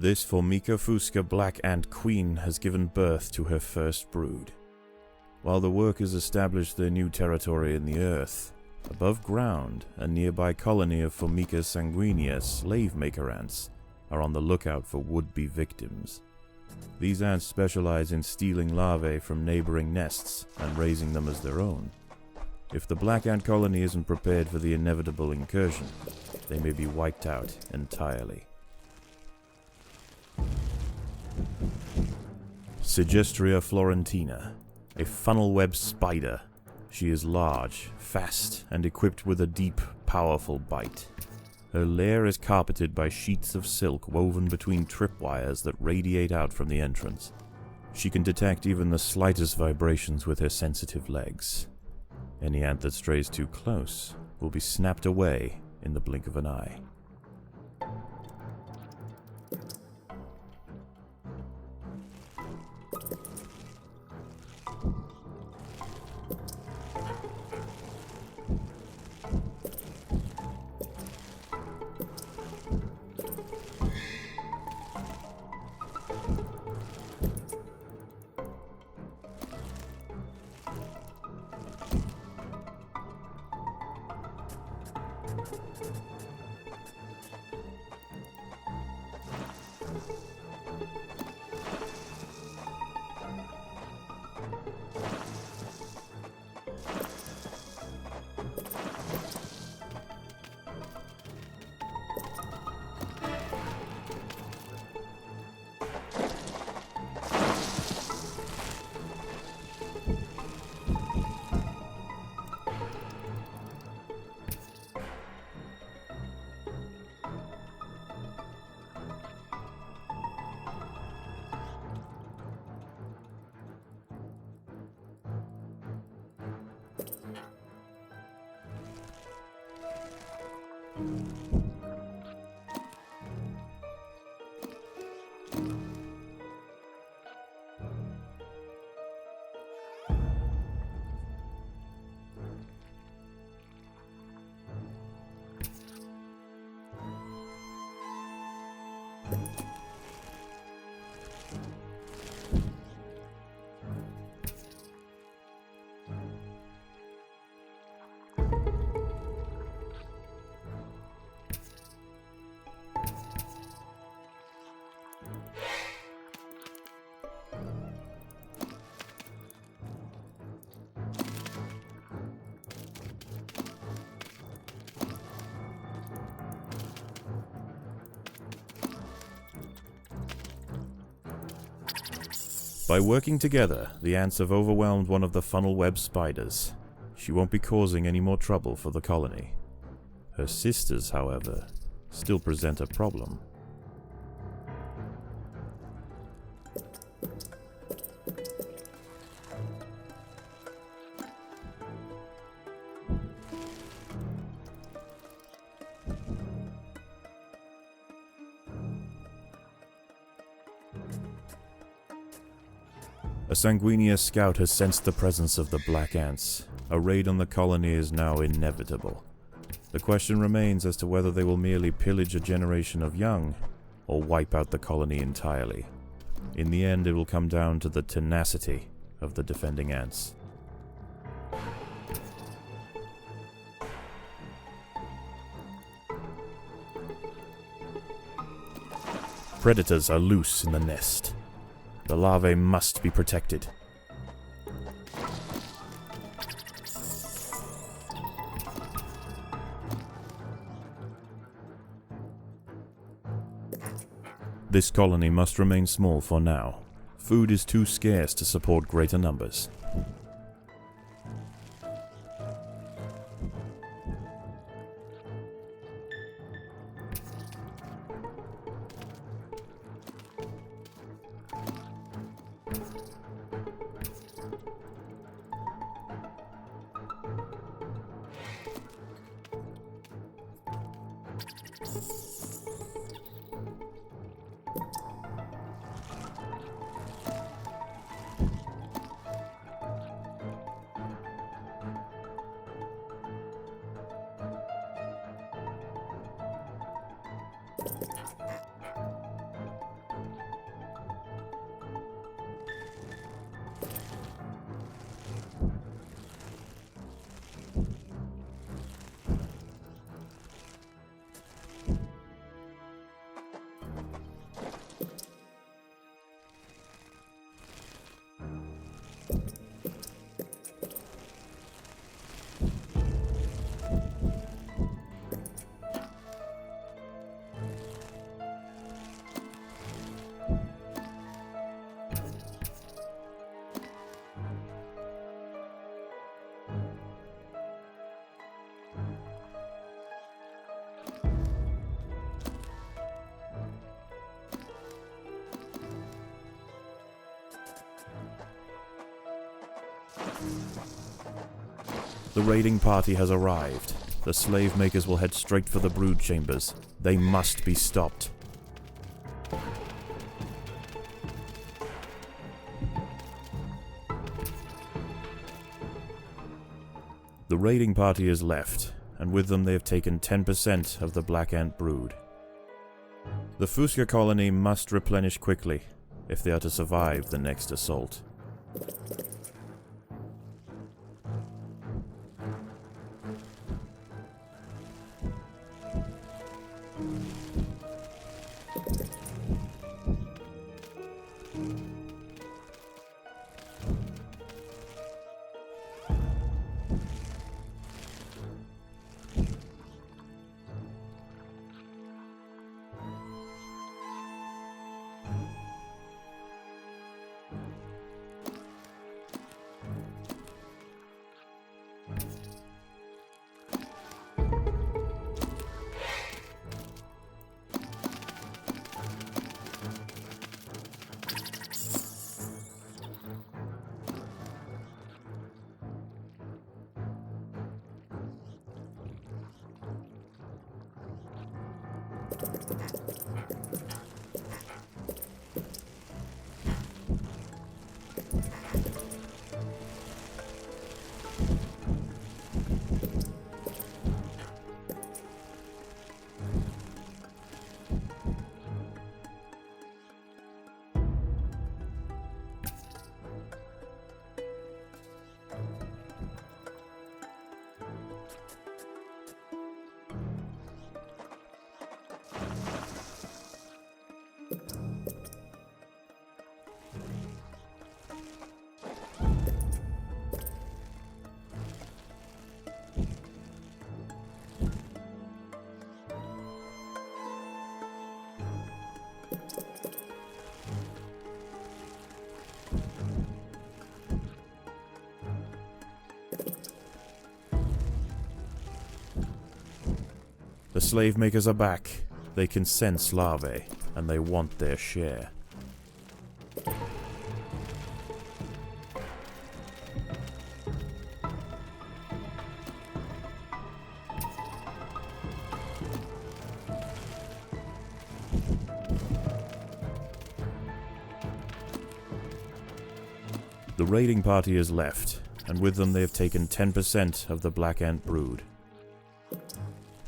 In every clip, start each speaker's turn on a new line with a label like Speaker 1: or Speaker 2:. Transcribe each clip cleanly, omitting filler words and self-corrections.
Speaker 1: This Formica fusca black ant queen has given birth to her first brood. While the workers established their new territory in the earth, above ground, a nearby colony of Formica sanguinea slave-maker ants are on the lookout for would-be victims. These ants specialize in stealing larvae from neighboring nests and raising them as their own. If the black ant colony isn't prepared for the inevitable incursion, they may be wiped out entirely. Sigistria florentina, a funnel-web spider. She is large, fast, and equipped with a deep, powerful bite. Her lair is carpeted by sheets of silk woven between tripwires that radiate out from the entrance. She can detect even the slightest vibrations with her sensitive legs. Any ant that strays too close will be snapped away in the blink of an eye. By working together, the ants have overwhelmed one of the funnel web spiders. She won't be causing any more trouble for the colony. Her sisters, however, still present a problem. A sanguinea scout has sensed the presence of the black ants. A raid on the colony is now inevitable. The question remains as to whether they will merely pillage a generation of young, or wipe out the colony entirely. In the end, it will come down to the tenacity of the defending ants. Predators are loose in the nest. The larvae must be protected. This colony must remain small for now. Food is too scarce to support greater numbers. The raiding party has arrived. The slave makers will head straight for the brood chambers. They must be stopped. The raiding party is left, and with them they have taken 10% of the black ant brood. The Fuska colony must replenish quickly if they are to survive the next assault. The slave makers are back. They can sense larvae, and they want their share. The raiding party is left, and with them they have taken 10% of the black ant brood.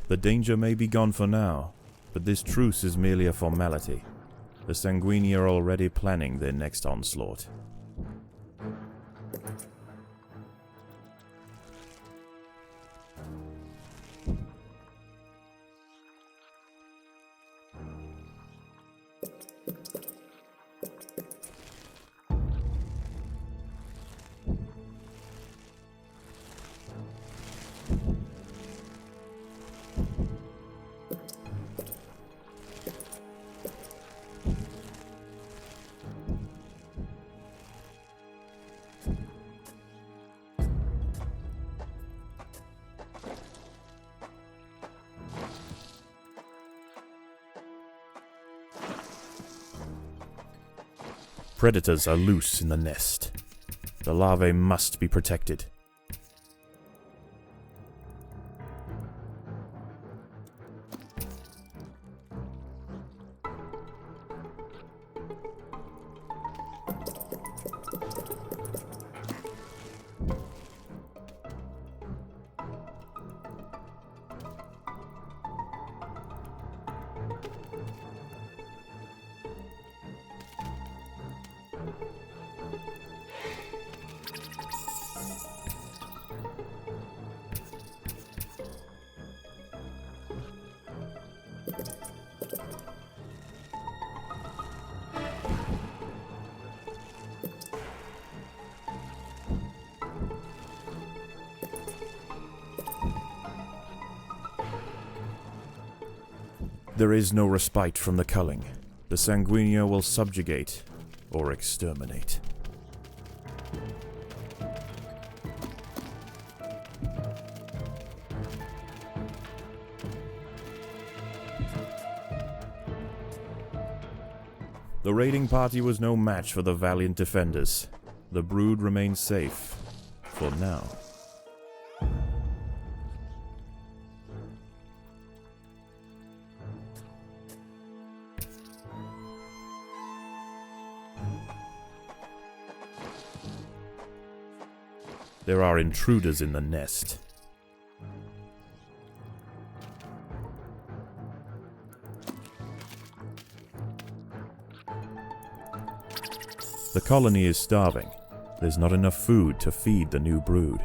Speaker 1: The danger may be gone for now, but this truce is merely a formality. The Sanguini are already planning their next onslaught. Predators are loose in the nest. The larvae must be protected. There is no respite from the culling. The Sanguinio will subjugate or exterminate. The raiding party was no match for the valiant defenders. The brood remains safe, for now. There are intruders in the nest. The colony is starving. There's not enough food to feed the new brood.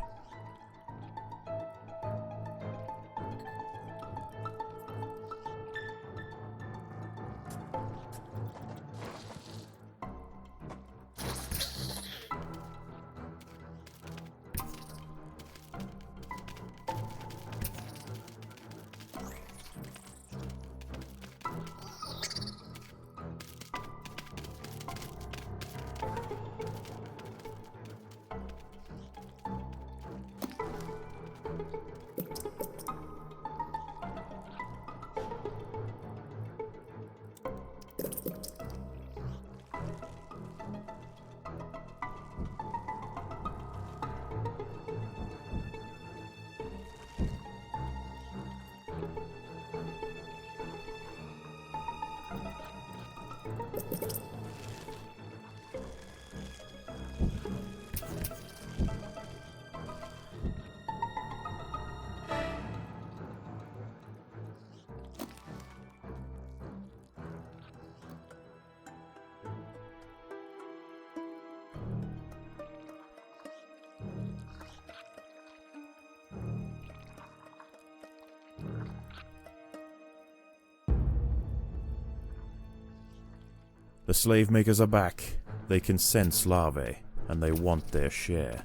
Speaker 1: The slave makers are back. They can sense larvae, and they want their share.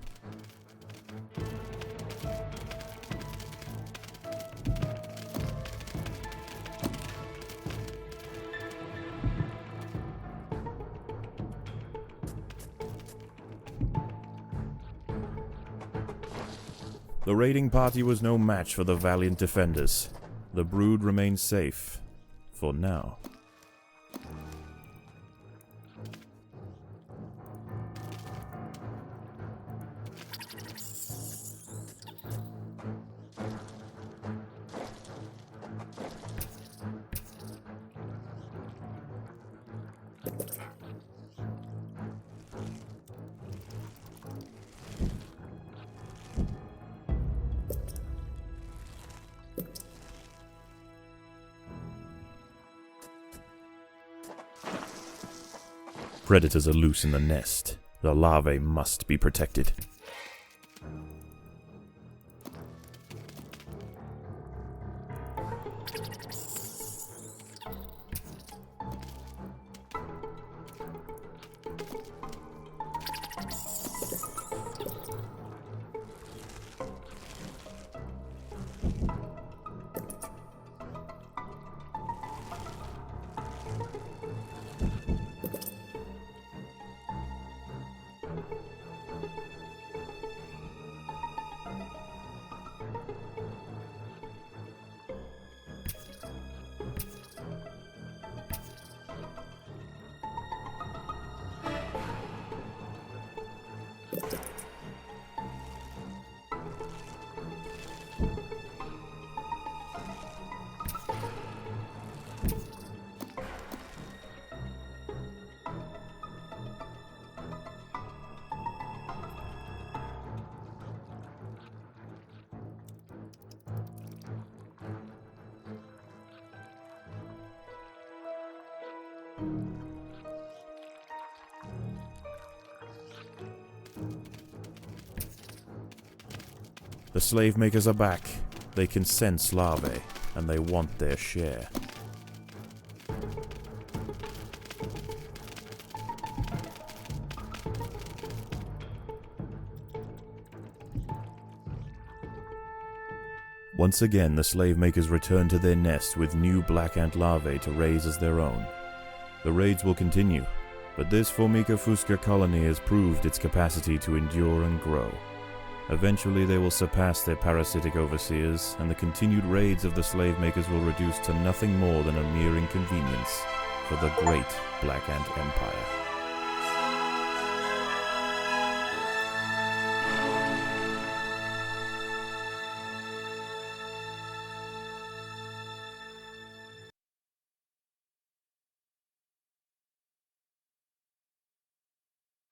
Speaker 1: The raiding party was no match for the valiant defenders. The brood remains safe, for now. Predators are loose in the nest. The larvae must be protected. The slave makers are back. They can sense larvae, and they want their share. Once again, the slave makers return to their nest with new black ant larvae to raise as their own. The raids will continue, but this Formica fusca colony has proved its capacity to endure and grow. Eventually they will surpass their parasitic overseers, and the continued raids of the slave makers will reduce to nothing more than a mere inconvenience for the great Black Ant Empire.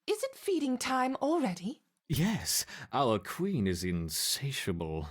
Speaker 2: Is it feeding time already? Yes, our queen is insatiable.